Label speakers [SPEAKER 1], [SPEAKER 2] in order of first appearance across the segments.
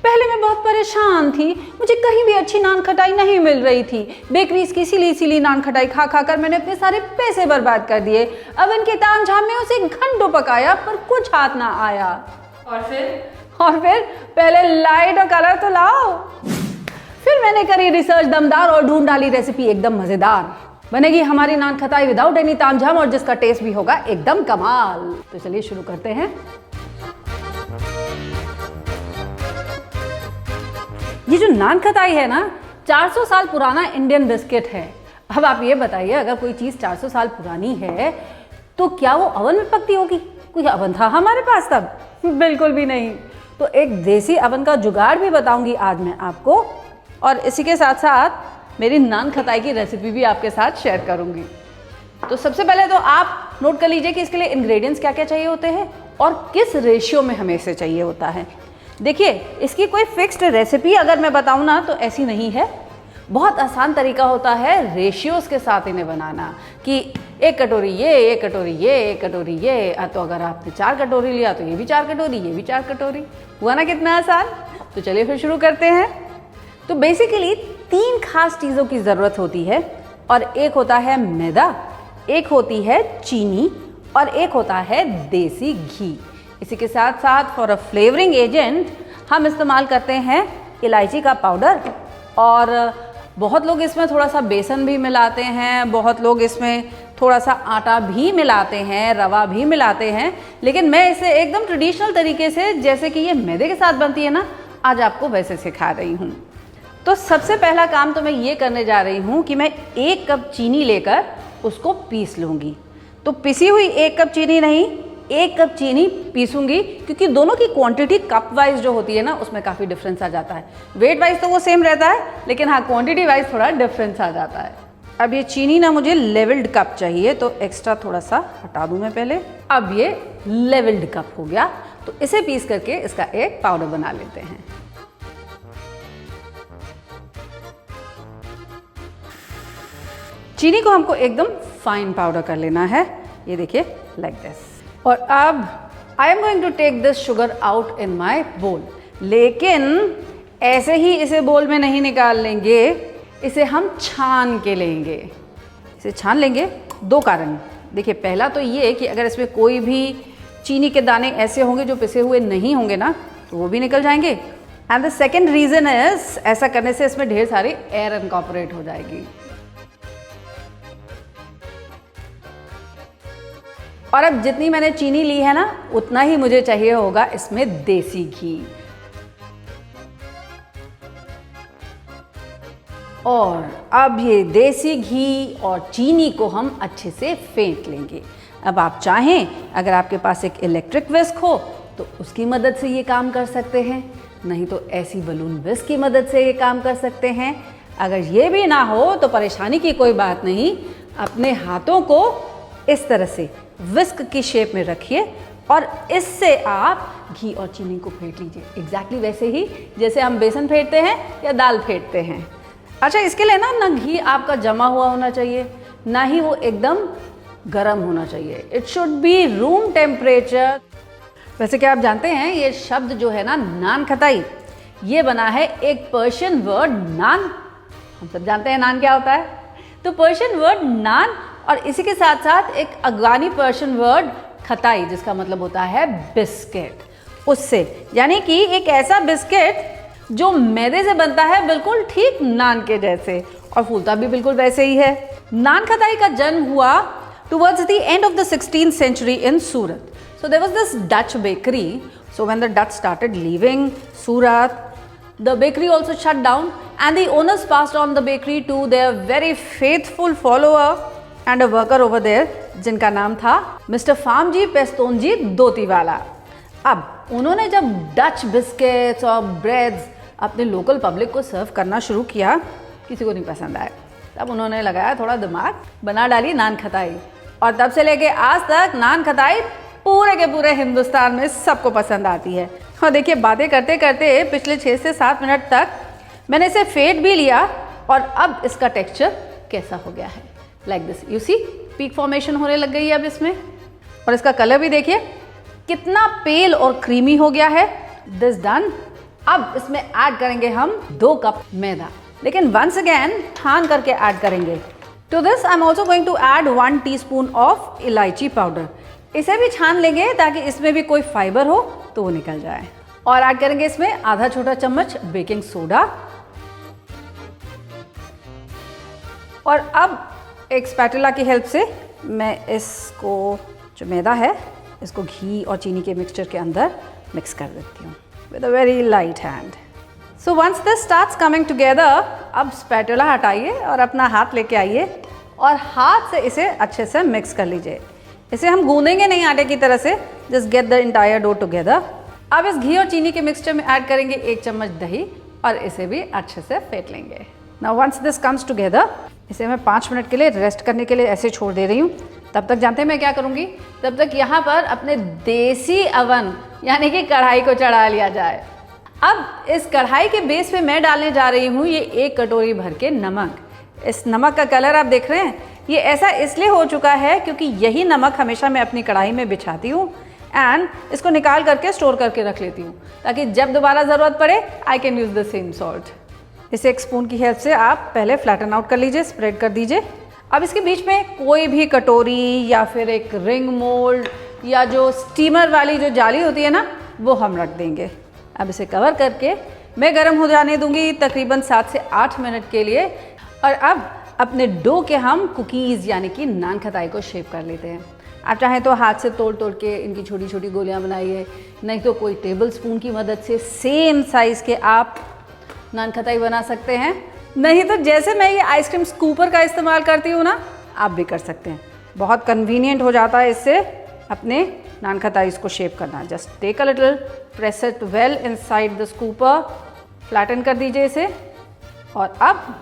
[SPEAKER 1] पहले मैं बहुत परेशान थी, मुझे कहीं भी अच्छी नान खटाई नहीं मिल रही थी। बेकरीज की सिली सिली नान खटाई खा खा कर मैंने अपने सारे पैसे बर्बाद कर दिए। ओवन के तामझाम में उसे घंटों पकाया पर कुछ हाथ ना आया।
[SPEAKER 2] और
[SPEAKER 1] फिर पहले लाइट और कलर तो लाओ। फिर मैंने करी रिसर्च दमदार और ढूंढ डाली रेसिपी एकदम मजेदार। बनेगी हमारी नान खटाई विदाउट एनी तामझाम और जिसका टेस्ट भी होगा एकदम कमाल। तो चलिए शुरू करते हैं। ये जो नान खटाई है ना, 400 साल पुराना इंडियन बिस्किट है। अब आप ये बताइए, अगर कोई चीज़ 400 साल पुरानी है तो क्या वो ओवन में पकती होगी? कोई ओवन था हमारे पास तब? बिल्कुल भी नहीं। तो एक देसी ओवन का जुगाड़ भी बताऊंगी आज मैं आपको, और इसी के साथ साथ मेरी नान खटाई की रेसिपी भी आपके साथ शेयर करूंगी। तो सबसे पहले तो आप नोट कर लीजिए कि इसके लिए इंग्रेडिएंट्स क्या क्या चाहिए होते हैं और किस रेशियो में हमें इसे चाहिए होता है। देखिए, इसकी कोई फिक्स्ड रेसिपी अगर मैं बताऊं ना तो ऐसी नहीं है। बहुत आसान तरीका होता है रेशियोज के साथ इन्हें बनाना, कि 1 कटोरी ये, 1 कटोरी ये, 1 कटोरी ये। तो अगर आपने 4 कटोरी लिया तो ये भी 4 कटोरी, ये भी 4 कटोरी। हुआ ना कितना आसान? तो चलिए फिर शुरू करते हैं। तो बेसिकली 3 खास चीज़ों की ज़रूरत होती है, और एक होता है मैदा, एक होती है चीनी और एक होता है देसी घी। इसी के साथ साथ फॉर अ फ्लेवरिंग एजेंट हम इस्तेमाल करते हैं इलायची का पाउडर, और बहुत लोग इसमें थोड़ा सा बेसन भी मिलाते हैं, बहुत लोग इसमें थोड़ा सा आटा भी मिलाते हैं, रवा भी मिलाते हैं। लेकिन मैं इसे एकदम ट्रेडिशनल तरीके से, जैसे कि ये मैदे के साथ बनती है ना, आज आपको वैसे सिखा रही हूँ। तो सबसे पहला काम तो मैं ये करने जा रही हूँ कि मैं 1 कप चीनी लेकर उसको पीस लूँगी। तो पिसी हुई 1 कप चीनी नहीं, 1 कप चीनी पीसूंगी, क्योंकि दोनों की क्वांटिटी कप वाइज जो होती है ना, उसमें काफ़ी डिफरेंस आ जाता है। वेट वाइज तो वो सेम रहता है, लेकिन हाँ क्वांटिटी वाइज थोड़ा डिफरेंस आ जाता है। अब ये चीनी ना मुझे लेवल्ड कप चाहिए, तो एक्स्ट्रा थोड़ा सा हटा दूं मैं पहले। अब ये लेवल्ड कप हो गया, तो इसे पीस करके इसका एक पाउडर बना लेते हैं। चीनी को हमको एकदम फाइन पाउडर कर लेना है, ये देखिए लाइक दिस। और अब I am going to take this sugar out in my bowl. लेकिन ऐसे ही इसे बोल में नहीं निकाल लेंगे, इसे हम छान के लेंगे। इसे छान लेंगे 2 कारण। देखिए, पहला तो ये कि अगर इसमें कोई भी चीनी के दाने ऐसे होंगे जो पिसे हुए नहीं होंगे ना, तो वो भी निकल जाएंगे। And the second reason is, ऐसा करने से इसमें ढेर सारी एयर इनकॉर्पोरेट हो जाएगी। और अब जितनी मैंने चीनी ली है ना, उतना ही मुझे चाहिए होगा इसमें देसी घी। और अब ये देसी घी और चीनी को हम अच्छे से फेंट लेंगे। अब आप चाहें, अगर आपके पास एक इलेक्ट्रिक विस्क हो तो उसकी मदद से ये काम कर सकते हैं, नहीं तो ऐसी बलून विस्क की मदद से ये काम कर सकते हैं। अगर ये भी ना हो तो परेशानी की कोई बात नहीं, अपने हाथों को इस तरह से विस्क की शेप में रखिए और इससे आप घी और चीनी को फेंट लीजिए, एग्जैक्टली वैसे ही जैसे हम बेसन फेंटते हैं या दाल फेंटते हैं। अच्छा, इसके लिए ना घी आपका जमा हुआ होना चाहिए, ना ही वो एकदम गर्म होना चाहिए। It should be room temperature. वैसे क्या आप जानते हैं, ये शब्द जो है ना, नान खटाई, ये बना है एक पर्शियन वर्ड नान। हम सब जानते हैं नान क्या होता है, तो पर्शियन वर्ड नान और इसी के साथ साथ एक अफगानी पर्शियन वर्ड खटाई, जिसका मतलब होता है बिस्किट, उससे, यानी कि एक ऐसा बिस्किट जो मैदे से बनता है, बिल्कुल ठीक नान के जैसे, और फूलता भी बिल्कुल वैसे ही है। नान खटाई का जन्म हुआ towards the end of the 16th century in Surat. So there was this Dutch bakery. So when the Dutch started leaving Surat, the bakery also shut down and the owners passed on the bakery to their very faithful follower and a worker over there, जिनका नाम था mister फार्मजी पेस्तोनजी दोतीवाला। अब उन्होंने जब Dutch biscuits और breads अपने local public को सर्व करना शुरू किया, किसी को नहीं पसंद आया। तब उन्होंने लगाया थोड़ा दिमाग, बना डाली नान खटाई, और तब से लेके आज तक नान खटाई पूरे के पूरे हिंदुस्तान में सबको पसंद आती है। और देखिए, बातें करते करते पिछले 6 से 7 मिनट तक मैंने इसे फेंट भी लिया, और अब इसका टेक्सचर कैसा हो गया है, like this. You see, peak formation होने लग गई है अब इसमें, और इसका कलर भी देखिए कितना पेल और क्रीमी हो गया है। दिस डन, अब इसमें ऐड करेंगे हम 2 कप मैदा, लेकिन वंस अगेन छान करके ऐड करेंगे। To this I am also going to add 1 teaspoon of elaichi powder. इसे भी छान लेंगे ताकि इसमें भी कोई फाइबर हो तो वो निकल जाए। और ऐड करेंगे इसमें आधा छोटा चम्मच बेकिंग सोडा। और अब एक स्पैटुला की हेल्प से मैं इसको जो मैदा है इसको घी और चीनी के मिक्सचर के अंदर मिक्स कर देती हूँ with a very light hand. So once this starts coming together, अब स्पैटुला हटाइए और अपना हाथ लेके आइए और हाथ से इसे अच्छे से मिक्स कर लीजिए। इसे हम गूंदेंगे नहीं आटे की तरह से, just get the entire dough together. अब इस घी और चीनी के मिक्सचर में ऐड करेंगे 1 चम्मच दही और इसे भी अच्छे से फेंट लेंगे। Now once this comes together, इसे मैं 5 मिनट के लिए रेस्ट करने के लिए ऐसे छोड़ दे रही हूँ। तब तक जानते हैं मैं क्या करूँगी, तब तक यहाँ पर अपने देसी अवन यानी कि कढ़ाई को चढ़ा लिया जाए। अब इस कढ़ाई के बेस पे मैं डालने जा रही हूँ ये 1 कटोरी भर के नमक। इस नमक का कलर आप देख रहे हैं, ये ऐसा इसलिए हो चुका है क्योंकि यही नमक हमेशा मैं अपनी कढ़ाई में बिछाती हूँ एंड इसको निकाल करके स्टोर करके रख लेती हूँ ताकि जब दोबारा ज़रूरत पड़े I can use the same salt. इसे एक स्पून की हेल्प से आप पहले फ्लैटन आउट कर लीजिए, स्प्रेड कर दीजिए। अब इसके बीच में कोई भी कटोरी या फिर एक रिंग मोल्ड या जो स्टीमर वाली जो जाली होती है ना, वो हम रख देंगे। अब इसे कवर करके मैं गर्म हो जाने दूंगी तकरीबन 7 से 8 मिनट के लिए। और अब अपने डो के हम कुकीज़ यानी कि नान खताई को शेप कर लेते हैं। आप चाहें तो हाथ से तोड़ तोड़ के इनकी छोटी छोटी गोलियां बनाइए, नहीं तो कोई टेबल स्पून की मदद से सेम साइज़ के आप नान खताई बना सकते हैं। नहीं तो जैसे मैं ये आइसक्रीम स्कूपर का इस्तेमाल करती हूँ ना, आप भी कर सकते हैं। बहुत कन्वीनियंट हो जाता है इससे अपने नान खताईज को शेप करना। Just take a little, press it well inside the scooper, flatten कर दीजिए इसे और अब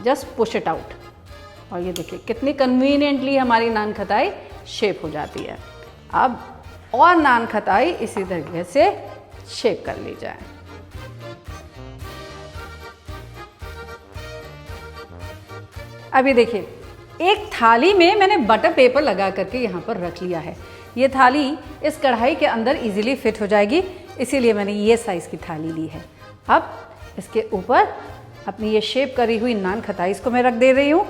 [SPEAKER 1] जस्ट पुश इट आउट। और ये देखिए कितनी कन्वीनियंटली हमारी नान खताई शेप हो जाती है। अब और नान खताई इसी तरीके से शेप कर ली जाए। अभी देखिए एक थाली में मैंने बटर पेपर लगा करके यहाँ पर रख लिया है। ये थाली इस कढ़ाई के अंदर इजीली फिट हो जाएगी, इसीलिए मैंने ये साइज़ की थाली ली है। अब इसके ऊपर अपनी ये शेप करी हुई नान खताईस को मैं रख दे रही हूँ।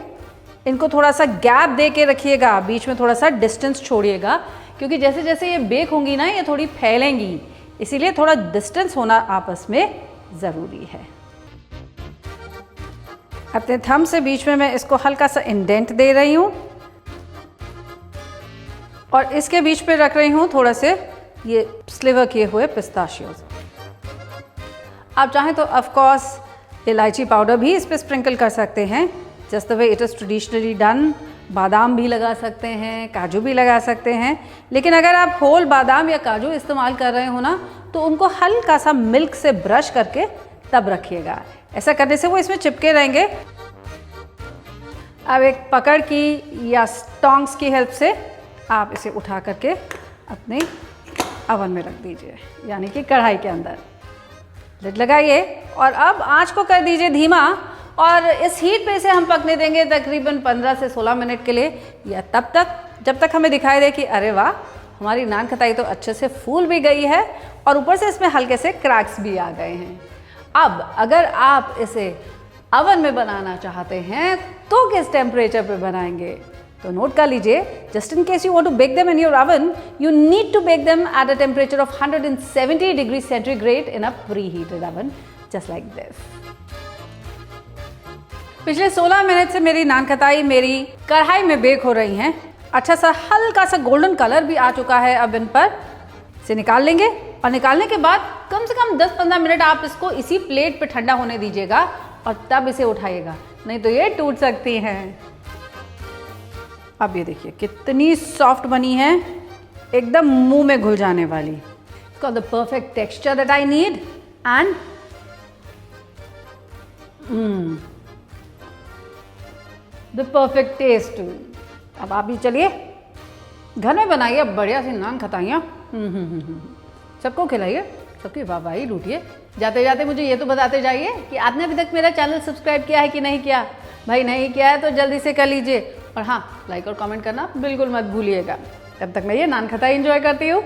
[SPEAKER 1] इनको थोड़ा सा गैप दे के रखिएगा, बीच में थोड़ा सा डिस्टेंस छोड़िएगा, क्योंकि जैसे जैसे ये बेक होंगी ना ये थोड़ी फैलेंगी, इसीलिए थोड़ा डिस्टेंस होना आपस में ज़रूरी है। अपने थंब से बीच में मैं इसको हल्का सा इंडेंट दे रही हूँ और इसके बीच पे रख रही हूँ थोड़ा से ये स्लिवर किए हुए पिस्ताशियोज। आप चाहें तो ऑफ कोर्स इलायची पाउडर भी इस पर स्प्रिंकल कर सकते हैं, just the way it is traditionally done. बादाम भी लगा सकते हैं, काजू भी लगा सकते हैं, लेकिन अगर आप होल बादाम या काजू इस्तेमाल कर रहे हो ना तो उनको हल्का सा मिल्क से ब्रश करके तब रखिएगा। ऐसा करने से वो इसमें चिपके रहेंगे। अब एक पकड़ की या स्टोंग्स की हेल्प से आप इसे उठा करके अपने अवन में रख दीजिए, यानी कि कढ़ाई के अंदर। लिड लगाइए और अब आंच को कर दीजिए धीमा और इस हीट पे इसे हम पकने देंगे तकरीबन 15 से 16 मिनट के लिए, या तब तक जब तक हमें दिखाई दे कि अरे वाह हमारी नान खताई तो अच्छे से फूल भी गई है और ऊपर से इसमें हल्के से क्रैक्स भी आ गए हैं। अब अगर आप इसे अवन में बनाना चाहते हैं तो किस टेम्परेचर पे बनाएंगे, तो नोट कर लीजिए। Just in case you want to bake them in your oven, you need to bake them at a temperature of 170 degree centigrade in a preheated oven, just like this. पिछले 16 minute से मेरी नान खताई मेरी कढ़ाई में bake हो रही हैं। अच्छा सा हल्का सा गोल्डन कलर भी आ चुका है। अब इन पर इसे निकाल लेंगे और निकालने के बाद कम से कम 10-15 मिनट आप इसको इसी प्लेट पे ठंडा होने दीजिएगा और तब इसे उठाइएगा, नहीं तो ये टूट सकती हैं। अब ये देखिए कितनी सॉफ्ट बनी है, एकदम मुंह में घुल जाने वाली। It's got the perfect texture that I need and the perfect taste too. अब आप भी चलिए घर में बनाइए बढ़िया सी नान खताइयाँ, सबको खिलाइए, सबकी वाहवाही लूटिए। जाते जाते मुझे ये तो बताते जाइए कि आपने अभी तक मेरा चैनल सब्सक्राइब किया है कि नहीं किया। भाई नहीं किया है तो जल्दी से कर लीजिए और हाँ, लाइक और कमेंट करना बिल्कुल मत भूलिएगा। तब तक मैं ये नान खताई एंजॉय करती हूँ।